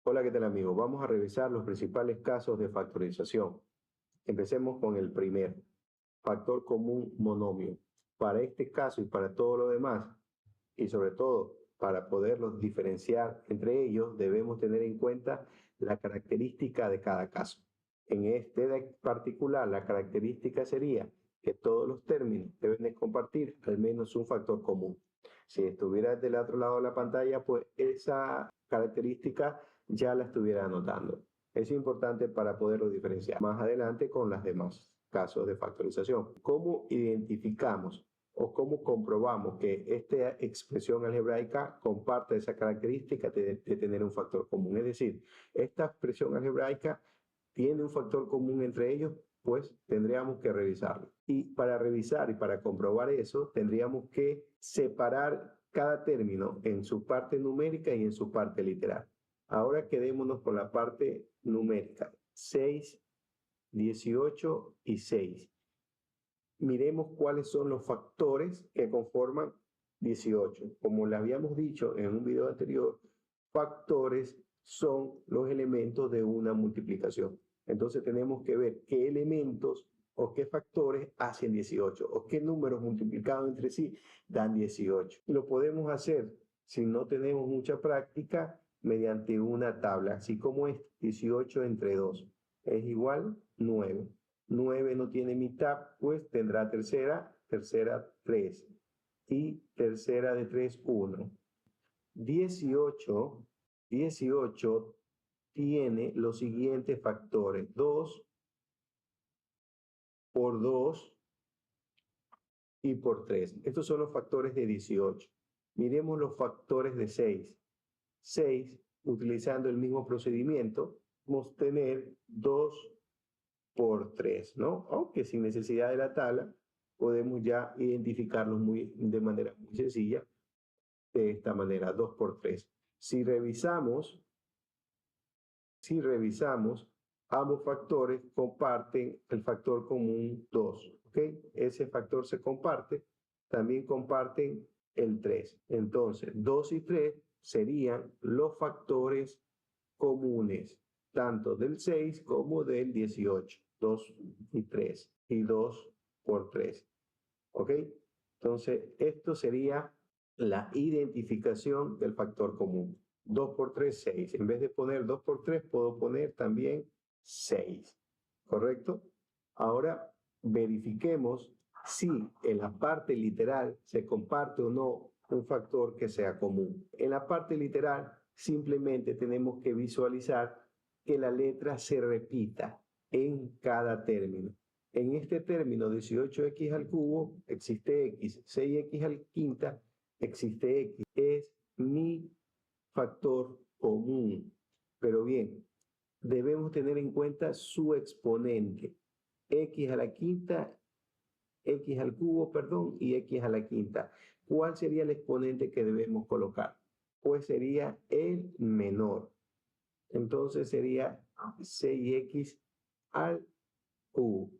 Hola, ¿qué tal amigos? Vamos a revisar los principales casos de factorización. Empecemos con el primero, factor común monomio. Para este caso y para todo lo demás, y sobre todo para poderlos diferenciar entre ellos, debemos tener en cuenta la característica de cada caso. En este particular, la característica sería que todos los términos deben de compartir al menos un factor común. Si estuviera del otro lado de la pantalla, pues esa característica ya la estuviera anotando. Es importante para poderlo diferenciar más adelante con los demás casos de factorización. ¿Cómo identificamos o cómo comprobamos que esta expresión algebraica comparte esa característica de tener un factor común? Es decir, esta expresión algebraica tiene un factor común entre ellos, pues tendríamos que revisarlo. Y para revisar y para comprobar eso, tendríamos que separar cada término en su parte numérica y en su parte literal. Ahora quedémonos con la parte numérica, 6, 18 y 6. Miremos cuáles son los factores que conforman 18. Como le habíamos dicho en un video anterior, factores son los elementos de una multiplicación. Entonces tenemos que ver qué elementos o qué factores hacen 18 o qué números multiplicados entre sí dan 18. Lo podemos hacer si no tenemos mucha práctica mediante una tabla, así como es 18 entre 2 es igual 9. 9 no tiene mitad, pues tendrá tercera 3 y tercera de 3, 1. 18 tiene los siguientes factores: 2 por 2 y por 3. Estos son los factores de 18. Miremos los factores de 6. 6, utilizando el mismo procedimiento, vamos a tener 2 por 3, ¿no? Aunque sin necesidad de la tabla, podemos ya identificarlos de manera muy sencilla, de esta manera, 2 por 3. Si revisamos, ambos factores comparten el factor común 2, ¿ok? Ese factor se comparte, también comparten el 3. Entonces, 2 y 3 serían los factores comunes, tanto del 6 como del 18. 2 y 3 y 2 por 3. ¿Ok? Entonces, esto sería la identificación del factor común. 2 por 3, 6. En vez de poner 2 por 3, puedo poner también 6. ¿Correcto? Ahora verifiquemos si en la parte literal se comparte o no un factor que sea común. En la parte literal simplemente tenemos que visualizar que la letra se repita en cada término. En este término 18x al cubo existe x, 6x al quinta existe x. Es mi factor común. Pero bien, debemos tener en cuenta su exponente. X a la quinta, x al cubo, perdón, y x a la quinta. ¿Cuál sería el exponente que debemos colocar? Pues sería el menor. Entonces sería 6x al cubo.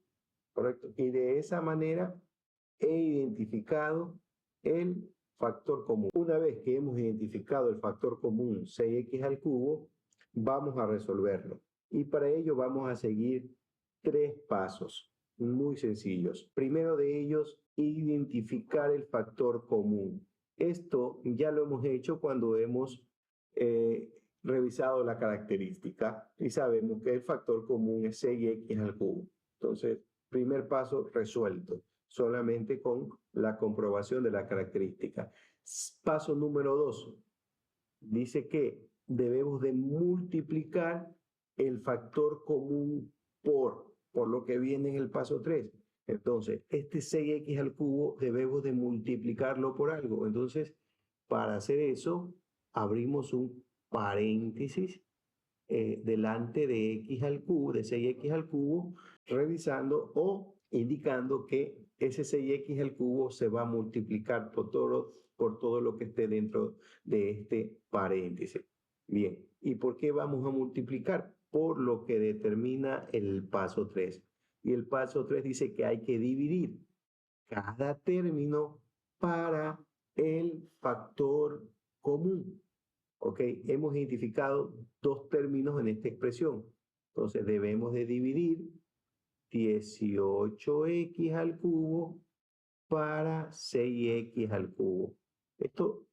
¿Correcto? Y de esa manera he identificado el factor común. Una vez que hemos identificado el factor común 6x al cubo, vamos a resolverlo. Y para ello vamos a seguir 3 pasos muy sencillos. Primero de ellos, identificar el factor común. Esto ya lo hemos hecho cuando hemos revisado la característica y sabemos que el factor común es 6x al cubo. Entonces, primer paso resuelto, solamente con la comprobación de la característica. Paso número 2, dice que debemos de multiplicar el factor común por lo que viene en el paso 3. Entonces, este 6x al cubo debemos de multiplicarlo por algo. Entonces, para hacer eso, abrimos un paréntesis delante de x al cubo, de 6x al cubo, revisando o indicando que ese 6x al cubo se va a multiplicar por todo lo que esté dentro de este paréntesis. Bien, ¿y por qué vamos a multiplicar? Por lo que determina el paso 3. Y el paso 3 dice que hay que dividir cada término para el factor común. ¿ok? Hemos identificado dos términos en esta expresión. Entonces debemos de dividir 18x al cubo para 6x al cubo. Esto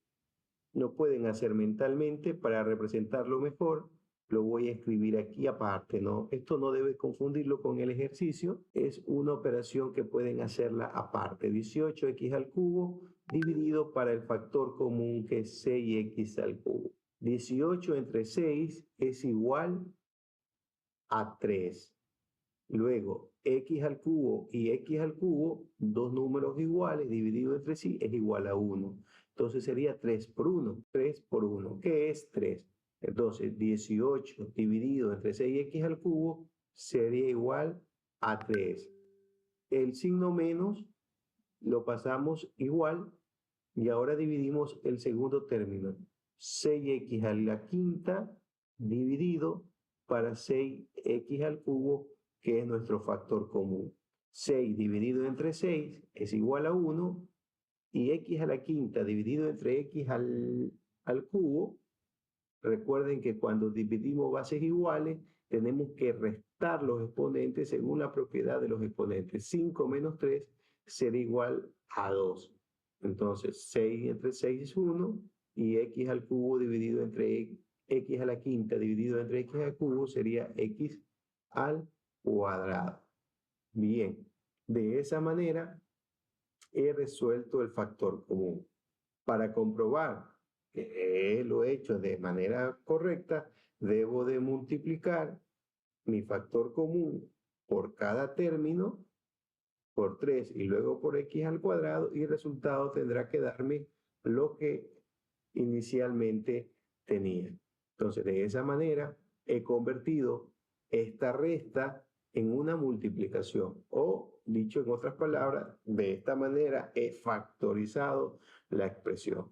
lo pueden hacer mentalmente. Para representarlo mejor, lo voy a escribir aquí aparte, ¿no? Esto no debe confundirlo con el ejercicio. Es una operación que pueden hacerla aparte. 18x al cubo dividido para el factor común que es 6x al cubo. 18 entre 6 es igual a 3. Luego, x al cubo y x al cubo, dos números iguales divididos entre sí, es igual a 1. Entonces sería 3 por 1. 3 por 1, ¿qué es 3? Entonces, 18 dividido entre 6x al cubo sería igual a 3. El signo menos lo pasamos igual y ahora dividimos el segundo término. 6x a la quinta dividido para 6x al cubo, que es nuestro factor común. 6 dividido entre 6 es igual a 1 y x a la quinta dividido entre x al cubo. Recuerden que cuando dividimos bases iguales tenemos que restar los exponentes según la propiedad de los exponentes. 5 menos 3 será igual a 2. Entonces 6 entre 6 es 1 y x al cubo dividido entre x a la quinta dividido entre x al cubo sería x al cuadrado. Bien, de esa manera he resuelto el factor común. Para comprobar que lo he hecho de manera correcta, debo de multiplicar mi factor común por cada término por 3 y luego por x al cuadrado, y el resultado tendrá que darme lo que inicialmente tenía. Entonces, de esa manera he convertido esta resta en una multiplicación, o dicho en otras palabras, de esta manera he factorizado la expresión.